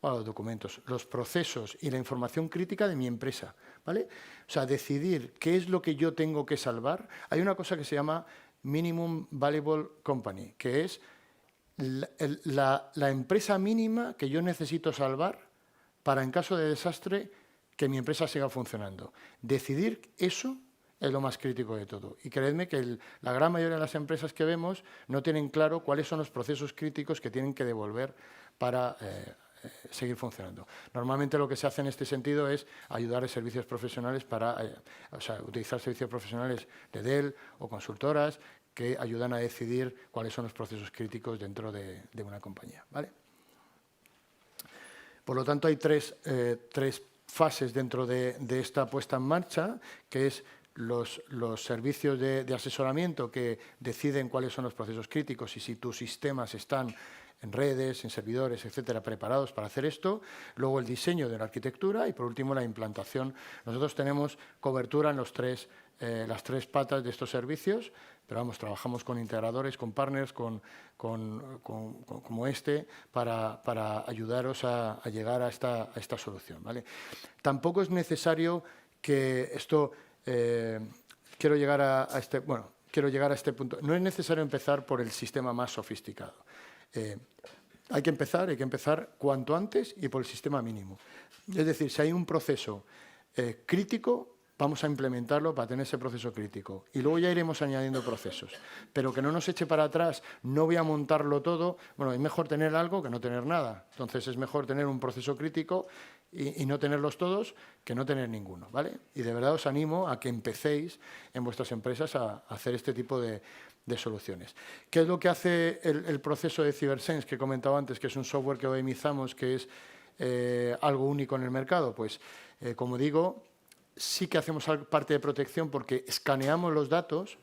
los procesos y la información crítica de mi empresa, ¿vale? O sea, decidir qué es lo que yo tengo que salvar. Hay una cosa que se llama Minimum Valuable Company, que es la empresa mínima que yo necesito salvar para, en caso de desastre, que mi empresa siga funcionando. Decidir eso es lo más crítico de todo. Y creedme que la gran mayoría de las empresas que vemos no tienen claro cuáles son los procesos críticos que tienen que devolver para seguir funcionando. Normalmente lo que se hace en este sentido es ayudar a servicios profesionales utilizar servicios profesionales de Dell o consultoras que ayudan a decidir cuáles son los procesos críticos dentro de una compañía, ¿vale? Por lo tanto, hay tres fases dentro de esta puesta en marcha, que es los servicios de asesoramiento que deciden cuáles son los procesos críticos y si tus sistemas están en redes, en servidores, etcétera, preparados para hacer esto. Luego el diseño de la arquitectura y, por último, la implantación. Nosotros tenemos cobertura en las tres patas de estos servicios, pero vamos, trabajamos con integradores, con partners, como este, para ayudaros a llegar a esta solución, ¿vale? Tampoco es necesario que esto... quiero llegar a este punto. No es necesario empezar por el sistema más sofisticado. Hay que empezar cuanto antes y por el sistema mínimo. Es decir, si hay un proceso crítico, vamos a implementarlo para tener ese proceso crítico. Y luego ya iremos añadiendo procesos. Pero que no nos eche para atrás, no voy a montarlo todo. Bueno, es mejor tener algo que no tener nada. Entonces es mejor tener un proceso crítico y no tenerlos todos que no tener ninguno, ¿vale? Y de verdad os animo a que empecéis en vuestras empresas a hacer este tipo de soluciones. ¿Qué es lo que hace el proceso de CyberSense que he comentado antes, que es un software que OEMizamos, que es algo único en el mercado? Pues, como digo, sí que hacemos parte de protección porque escaneamos los datos,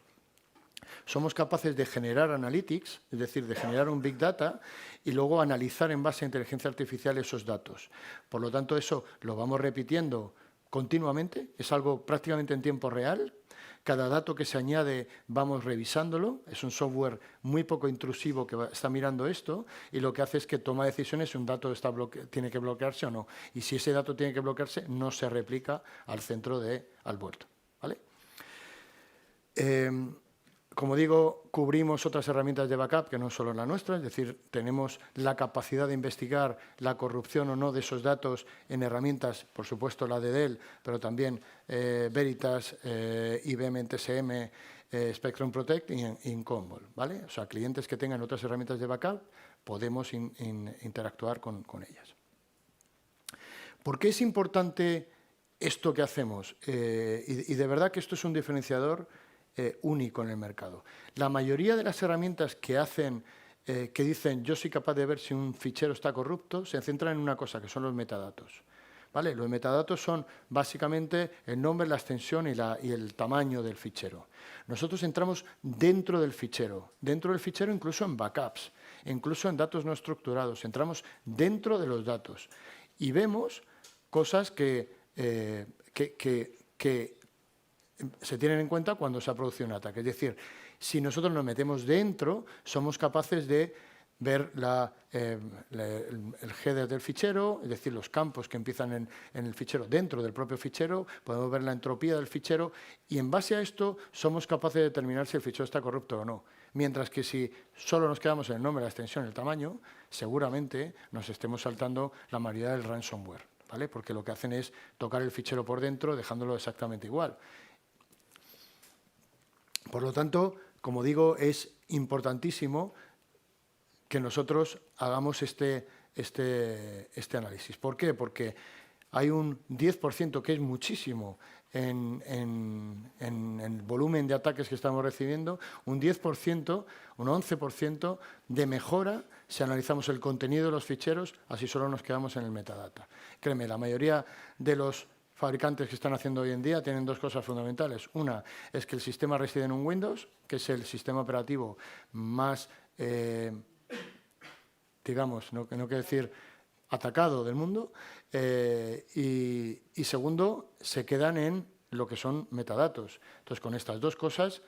somos capaces de generar analytics, es decir, de generar un Big Data y luego analizar en base a inteligencia artificial esos datos. Por lo tanto, eso lo vamos repitiendo continuamente, es algo prácticamente en tiempo real. Cada dato que se añade vamos revisándolo, es un software muy poco intrusivo que está mirando esto y lo que hace es que toma decisiones si un dato tiene que bloquearse o no. Y si ese dato tiene que bloquearse, no se replica al centro al vuelto, ¿vale? Como digo, cubrimos otras herramientas de backup que no solo la nuestra, es decir, tenemos la capacidad de investigar la corrupción o no de esos datos en herramientas, por supuesto la de Dell, pero también Veritas, IBM TSM, Spectrum Protect y Commvault, ¿vale? O sea, clientes que tengan otras herramientas de backup, podemos interactuar con ellas. ¿Por qué es importante esto que hacemos? Y de verdad que esto es un diferenciador único en el mercado. La mayoría de las herramientas que hacen, que dicen yo soy capaz de ver si un fichero está corrupto, se centran en una cosa, que son los metadatos, ¿vale? Los metadatos son básicamente el nombre, la extensión y el tamaño del fichero. Nosotros entramos dentro del fichero incluso en backups, incluso en datos no estructurados, entramos dentro de los datos y vemos cosas que se tienen en cuenta cuando se ha producido un ataque. Es decir, si nosotros nos metemos dentro, somos capaces de ver el header del fichero, es decir, los campos que empiezan en el fichero dentro del propio fichero, podemos ver la entropía del fichero y en base a esto somos capaces de determinar si el fichero está corrupto o no. Mientras que si solo nos quedamos en el nombre, la extensión y el tamaño, seguramente nos estemos saltando la mayoría del ransomware, ¿vale? Porque lo que hacen es tocar el fichero por dentro dejándolo exactamente igual. Por lo tanto, como digo, es importantísimo que nosotros hagamos este análisis. ¿Por qué? Porque hay un 10%, que es muchísimo, en el volumen de ataques que estamos recibiendo, un 10%, un 11% de mejora si analizamos el contenido de los ficheros, así solo nos quedamos en el metadata. Créeme, la mayoría de los fabricantes que están haciendo hoy en día tienen dos cosas fundamentales. Una es que el sistema reside en un Windows, que es el sistema operativo más, digamos, no quiero decir atacado del mundo, y segundo, se quedan en lo que son metadatos. Entonces, con estas dos cosas,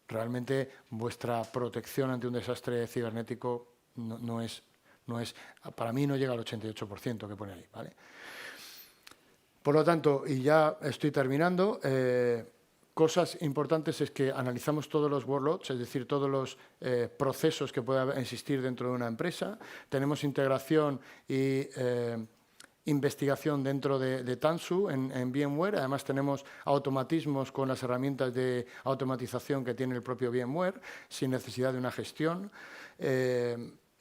realmente vuestra protección ante un desastre cibernético no es, para mí no llega al 88% que pone ahí, ¿vale? Por lo tanto, y ya estoy terminando, cosas importantes es que analizamos todos los workloads, es decir, todos los procesos que pueda existir dentro de una empresa. Tenemos integración y investigación dentro de Tanzu en VMware. Además, tenemos automatismos con las herramientas de automatización que tiene el propio VMware, sin necesidad de una gestión.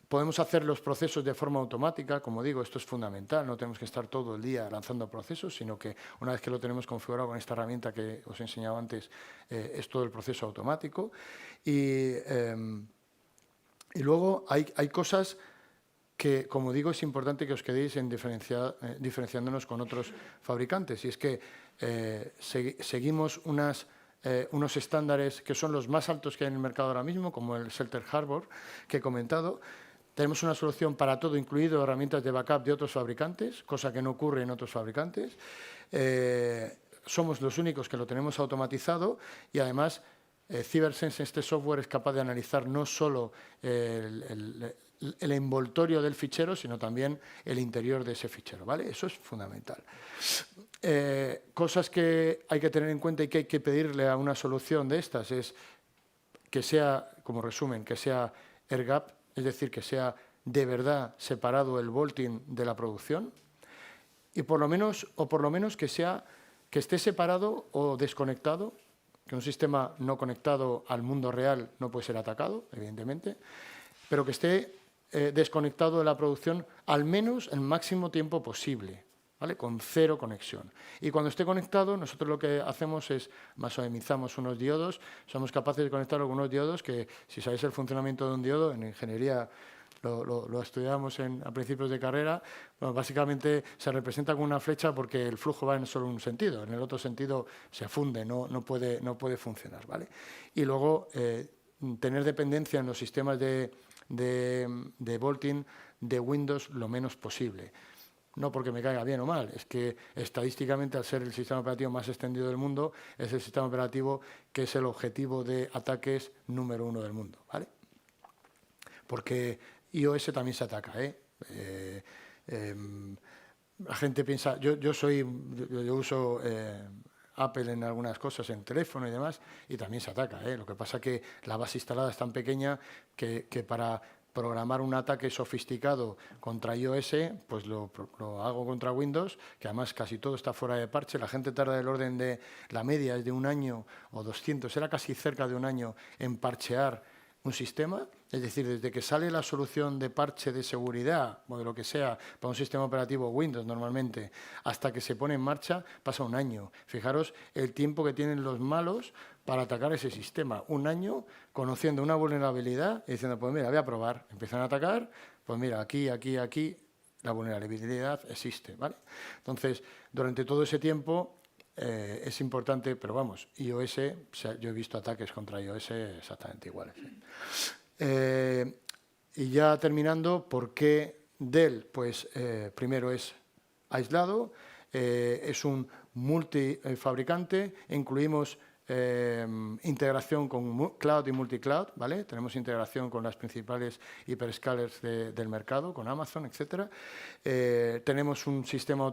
Podemos hacer los procesos de forma automática, como digo, esto es fundamental, no tenemos que estar todo el día lanzando procesos, sino que una vez que lo tenemos configurado con esta herramienta que os he enseñado antes, es todo el proceso automático. Y luego hay cosas que, como digo, es importante que os quedéis en diferenciándonos con otros fabricantes, y es que seguimos unos estándares que son los más altos que hay en el mercado ahora mismo, como el Shelter Harbor que he comentado, Tenemos una solución para todo, incluido herramientas de backup de otros fabricantes, cosa que no ocurre en otros fabricantes. Somos los únicos que lo tenemos automatizado y además CyberSense, este software, es capaz de analizar no solo el envoltorio del fichero, sino también el interior de ese fichero, ¿vale? Eso es fundamental. Cosas que hay que tener en cuenta y que hay que pedirle a una solución de estas es que sea, como resumen, que sea air gap, es decir, que sea de verdad separado el vaulting de la producción, y por lo menos que esté separado o desconectado, que un sistema no conectado al mundo real no puede ser atacado, evidentemente, pero que esté desconectado de la producción al menos el máximo tiempo posible, ¿vale? Con cero conexión. Y cuando esté conectado, nosotros lo que hacemos es masonimizamos unos diodos, somos capaces de conectar algunos diodos que, si sabéis el funcionamiento de un diodo, en ingeniería lo estudiamos a principios de carrera, bueno, básicamente se representa con una flecha porque el flujo va en solo un sentido, en el otro sentido se funde, no puede funcionar, ¿vale? Y luego tener dependencia en los sistemas de vaulting de Windows lo menos posible. No porque me caiga bien o mal, es que estadísticamente, al ser el sistema operativo más extendido del mundo, es el sistema operativo que es el objetivo de ataques número 1 del mundo, ¿vale? Porque iOS también se ataca, la gente piensa, yo uso Apple en algunas cosas, en teléfono y demás, y también se ataca, Lo que pasa es que la base instalada es tan pequeña que para programar un ataque sofisticado contra iOS, pues lo hago contra Windows, que además casi todo está fuera de parche. La gente tarda del orden de, la media es de 1 año o 200, era casi cerca de 1 año en parchear un sistema, es decir, desde que sale la solución de parche de seguridad o de lo que sea para un sistema operativo Windows normalmente, hasta que se pone en marcha, pasa 1 año. Fijaros el tiempo que tienen los malos para atacar ese sistema. 1 año conociendo una vulnerabilidad y diciendo, pues mira, voy a probar. Empiezan a atacar, pues mira, aquí, la vulnerabilidad existe, ¿vale? Entonces, durante todo ese tiempo es importante, pero vamos, iOS, o sea, yo he visto ataques contra iOS exactamente iguales. Y ya terminando, ¿por qué Dell? Pues primero es aislado, es un multifabricante, incluimos integración con cloud y multicloud, ¿vale? Tenemos integración con las principales hyperscalers del mercado, con Amazon, etcétera. Tenemos un sistema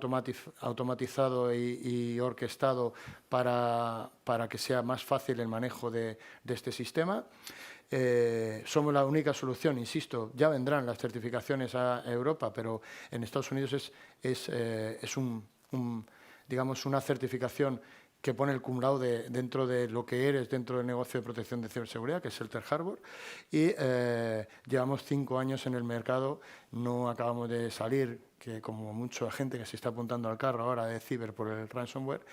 automatizado y orquestado para que sea más fácil el manejo de este sistema. Somos la única solución, insisto, ya vendrán las certificaciones a Europa, pero en Estados Unidos es digamos, una certificación que pone el cum laude dentro de lo que eres dentro del negocio de protección de ciberseguridad, que es Shelter Harbor, y llevamos 5 años en el mercado, no acabamos de salir, que como mucha gente que se está apuntando al carro ahora de ciber por el ransomware.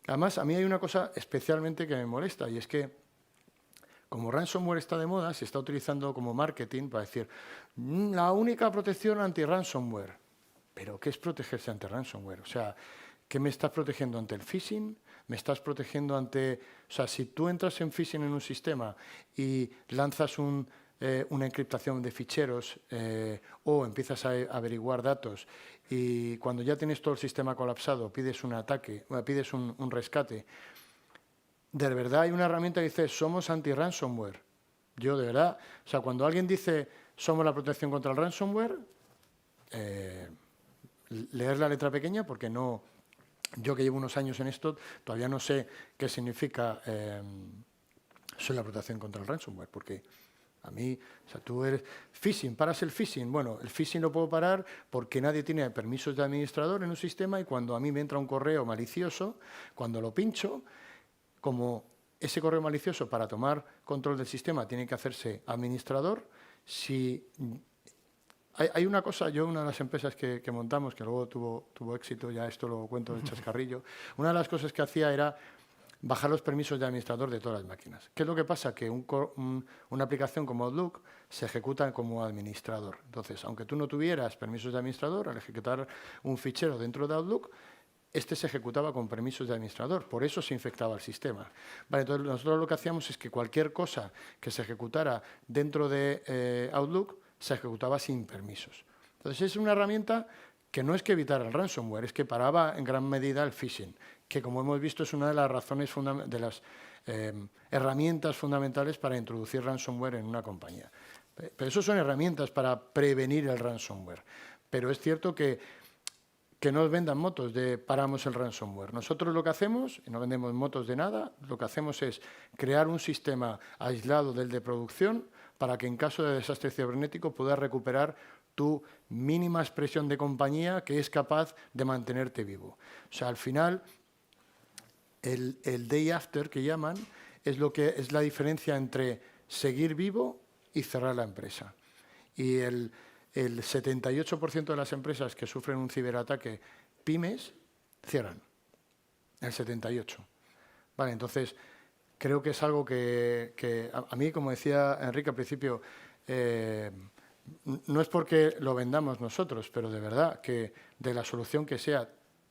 Además, a mí hay una cosa especialmente que me molesta, y es que como ransomware está de moda, se está utilizando como marketing para decir la única protección anti-ransomware. ¿Pero qué es protegerse ante ransomware? O sea, ¿qué me estás protegiendo ante el phishing? ¿Me estás protegiendo ante...? O sea, si tú entras en phishing en un sistema y lanzas una encriptación de ficheros o empiezas a averiguar datos y cuando ya tienes todo el sistema colapsado pides un ataque, pides un rescate, ¿de verdad hay una herramienta que dice somos anti-ransomware? Yo, de verdad, o sea, cuando alguien dice somos la protección contra el ransomware, leer la letra pequeña porque no... Yo que llevo unos años en esto, todavía no sé qué significa soy la protección contra el ransomware, porque a mí, o sea, tú eres phishing, paras el phishing. Bueno, el phishing lo puedo parar porque nadie tiene permisos de administrador en un sistema y cuando a mí me entra un correo malicioso, cuando lo pincho, como ese correo malicioso para tomar control del sistema tiene que hacerse administrador, si... Hay una cosa, una de las empresas que montamos, que luego tuvo éxito, ya esto lo cuento del chascarrillo, una de las cosas que hacía era bajar los permisos de administrador de todas las máquinas. ¿Qué es lo que pasa? Que una aplicación como Outlook se ejecuta como administrador. Entonces, aunque tú no tuvieras permisos de administrador, al ejecutar un fichero dentro de Outlook, este se ejecutaba con permisos de administrador, por eso se infectaba el sistema. Vale, entonces nosotros lo que hacíamos es que cualquier cosa que se ejecutara dentro de Outlook se ejecutaba sin permisos. Entonces es una herramienta que no es que evitara el ransomware, es que paraba en gran medida el phishing, que como hemos visto es una de las razones de las herramientas fundamentales para introducir ransomware en una compañía. Pero eso son herramientas para prevenir el ransomware. Pero es cierto que nos vendan motos de paramos el ransomware. Nosotros lo que hacemos, y no vendemos motos de nada, lo que hacemos es crear un sistema aislado del de producción para que en caso de desastre cibernético puedas recuperar tu mínima expresión de compañía que es capaz de mantenerte vivo. O sea, al final, el day after que llaman es lo que es la diferencia entre seguir vivo y cerrar la empresa. Y el 78% de las empresas que sufren un ciberataque, pymes, cierran. El 78%. Vale, entonces, creo que es algo que a mí, como decía Enrique al principio, no es porque lo vendamos nosotros, pero de verdad que de la solución que sea,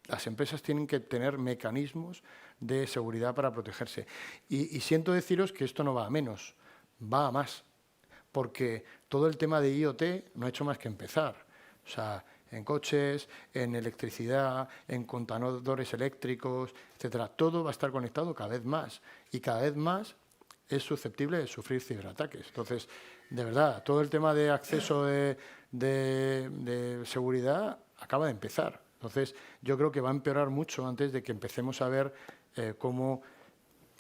las empresas tienen que tener mecanismos de seguridad para protegerse. Y siento deciros que esto no va a menos, va a más. Porque todo el tema de IoT no ha hecho más que empezar. O sea, en coches, en electricidad, en contenedores eléctricos, etcétera. Todo va a estar conectado cada vez más. Y cada vez más es susceptible de sufrir ciberataques. Entonces, de verdad, todo el tema de acceso de seguridad acaba de empezar. Entonces, yo creo que va a empeorar mucho antes de que empecemos a ver cómo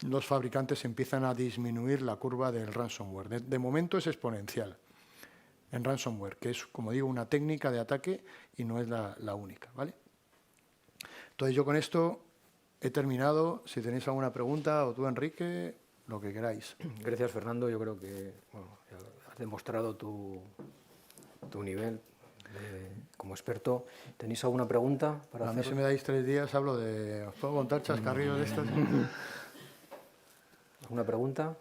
los fabricantes empiezan a disminuir la curva del ransomware. De momento es exponencial en ransomware, que es, como digo, una técnica de ataque y no es la única, ¿vale? Entonces, yo con esto he terminado. Si tenéis alguna pregunta, o tú, Enrique, lo que queráis. Gracias, Fernando. Yo creo que has demostrado tu nivel como experto. ¿Tenéis alguna pregunta para hacer? A mí si me dais 3 días hablo de... ¿Os puedo contar chascarrillos de estos? ¿Alguna pregunta?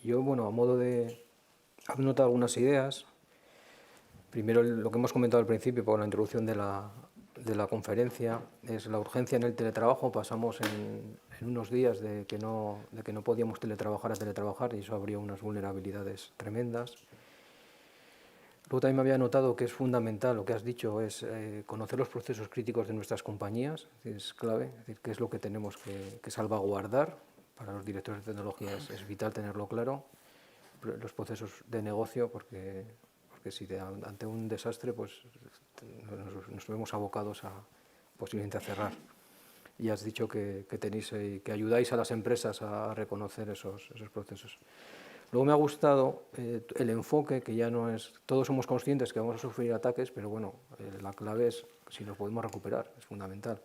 Yo, bueno, a modo de... He notado algunas ideas. Primero, lo que hemos comentado al principio, por la introducción de la conferencia, es la urgencia en el teletrabajo. Pasamos en unos días de que no podíamos teletrabajar a teletrabajar y eso habría unas vulnerabilidades tremendas. Luego también me había notado que es fundamental, lo que has dicho, es conocer los procesos críticos de nuestras compañías, es clave, es decir, qué es lo que tenemos que salvaguardar. Para los directores de tecnología es vital tenerlo claro, los procesos de negocio, porque si ante un desastre pues nos vemos abocados a posiblemente a cerrar. Y has dicho que que ayudáis a las empresas a reconocer esos procesos. Luego me ha gustado el enfoque, que ya no es... Todos somos conscientes que vamos a sufrir ataques, pero bueno, la clave es si nos podemos recuperar, es fundamental.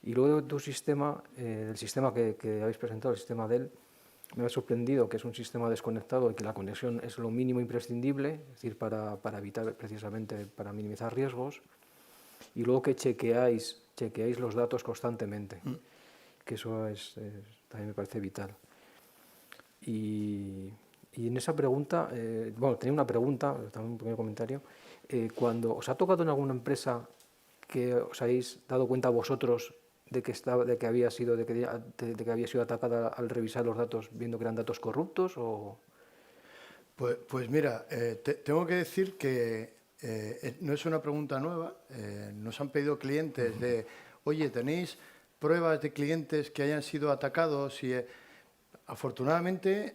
Y luego tu sistema, el sistema que habéis presentado, el sistema DEL, me ha sorprendido que es un sistema desconectado y que la conexión es lo mínimo imprescindible, es decir, para evitar precisamente, para minimizar riesgos. Y luego que chequeáis los datos constantemente, que eso también me parece vital. Y en esa pregunta, bueno, tenía una pregunta, también un pequeño comentario. Cuando os ha tocado en alguna empresa que os habéis dado cuenta vosotros de que había sido atacada al revisar los datos, viendo que eran datos corruptos, o... Pues mira, tengo que decir que no es una pregunta nueva. Nos han pedido clientes de, oye, ¿tenéis pruebas de clientes que hayan sido atacados? Y afortunadamente,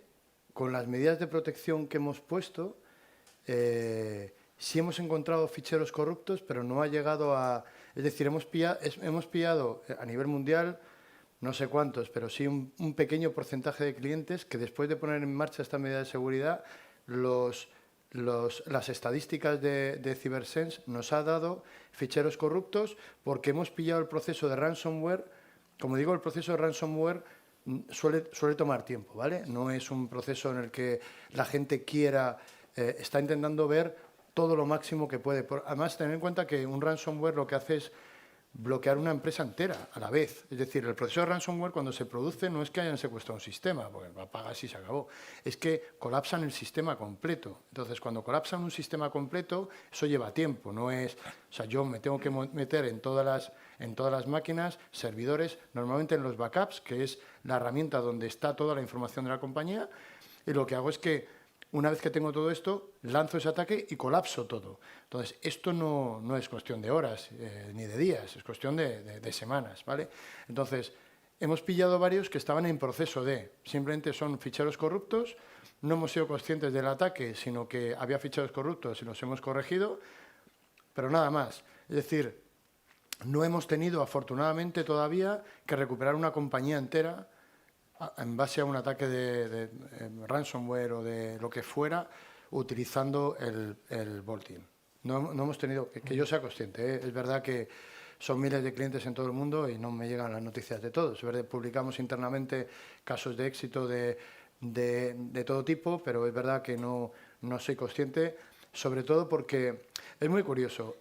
con las medidas de protección que hemos puesto, sí hemos encontrado ficheros corruptos, pero no ha llegado a... Es decir, hemos pillado a nivel mundial, no sé cuántos, pero sí un pequeño porcentaje de clientes que después de poner en marcha esta medida de seguridad, las estadísticas de CyberSense nos ha dado ficheros corruptos porque hemos pillado el proceso de ransomware. Como digo, el proceso de ransomware suele tomar tiempo, ¿vale? No es un proceso en el que la gente está intentando ver todo lo máximo que puede. Además, tener en cuenta que un ransomware lo que hace es bloquear una empresa entera a la vez. Es decir, el proceso de ransomware cuando se produce no es que hayan secuestrado un sistema, porque lo apagas y se acabó. Es que colapsan el sistema completo. Entonces, cuando colapsan un sistema completo, eso lleva tiempo. No es, o sea, yo me tengo que meter en todas las máquinas, servidores, normalmente en los backups, que es la herramienta donde está toda la información de la compañía, y lo que hago es que una vez que tengo todo esto, lanzo ese ataque y colapso todo. Entonces, esto no es cuestión de horas ni de días, es cuestión de semanas, ¿vale? Entonces, hemos pillado varios que estaban en proceso simplemente son ficheros corruptos, no hemos sido conscientes del ataque, sino que había ficheros corruptos y los hemos corregido, pero nada más. Es decir, no hemos tenido, afortunadamente todavía, que recuperar una compañía entera en base a un ataque de ransomware o de lo que fuera, utilizando el Vault Team. No hemos tenido, que yo sea consciente, es verdad que son miles de clientes en todo el mundo y no me llegan las noticias de todos. Es verdad, publicamos internamente casos de éxito de todo tipo, pero es verdad que no soy consciente, sobre todo porque es muy curioso.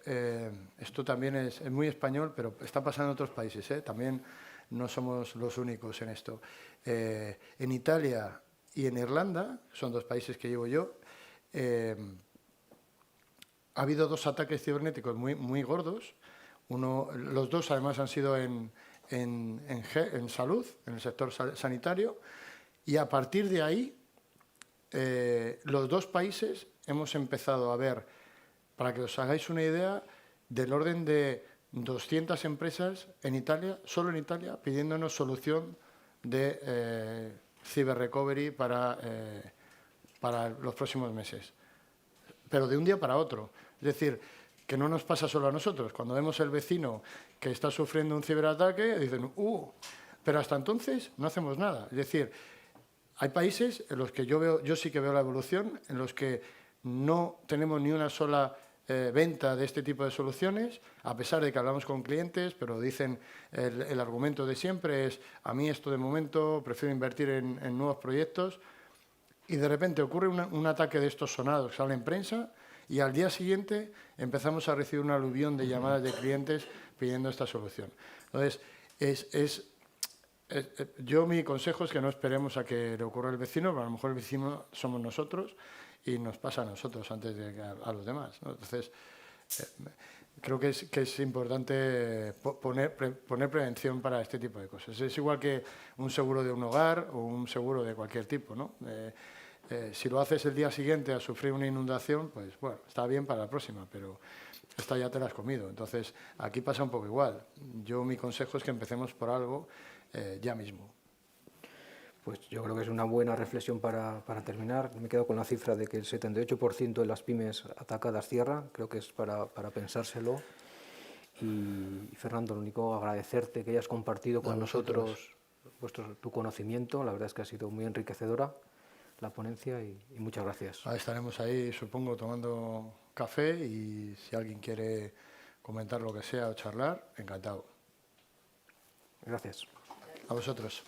Esto también es muy español, pero está pasando en otros países, también. No somos los únicos en esto. En Italia y en Irlanda, son dos países que llevo yo, ha habido 2 ataques cibernéticos muy gordos. Los 2 además han sido en salud, en el sector sanitario, y a partir de ahí los 2 países hemos empezado a ver, para que os hagáis una idea, del orden de 200 empresas en Italia, solo en Italia, pidiéndonos solución de cyber recovery para los próximos meses. Pero de un día para otro. Es decir, que no nos pasa solo a nosotros. Cuando vemos el vecino que está sufriendo un ciberataque, dicen, pero hasta entonces no hacemos nada. Es decir, hay países en los que yo sí que veo la evolución, en los que no tenemos ni una sola venta de este tipo de soluciones, a pesar de que hablamos con clientes, pero dicen el argumento de siempre es: a mí esto de momento prefiero invertir en nuevos proyectos, y de repente ocurre un ataque de estos sonados que sale en prensa y al día siguiente empezamos a recibir un aluvión de llamadas de clientes pidiendo esta solución. Entonces, yo mi consejo es que no esperemos a que le ocurra al vecino, porque a lo mejor el vecino somos nosotros y nos pasa a nosotros antes de a los demás, ¿no? Entonces, creo que es importante poner prevención para este tipo de cosas. Es igual que un seguro de un hogar o un seguro de cualquier tipo, ¿no? Si lo haces el día siguiente a sufrir una inundación, pues bueno, está bien para la próxima, pero esta ya te la has comido. Entonces, aquí pasa un poco igual. Mi consejo es que empecemos por algo ya mismo. Pues yo creo que es una buena reflexión para terminar. Me quedo con la cifra de que el 78% de las pymes atacadas cierran. Creo que es para pensárselo. Y Fernando, lo único, agradecerte que hayas compartido con nosotros tu conocimiento. La verdad es que ha sido muy enriquecedora la ponencia y muchas gracias. Estaremos ahí, supongo, tomando café, y si alguien quiere comentar lo que sea o charlar, encantado. Gracias. A vosotros.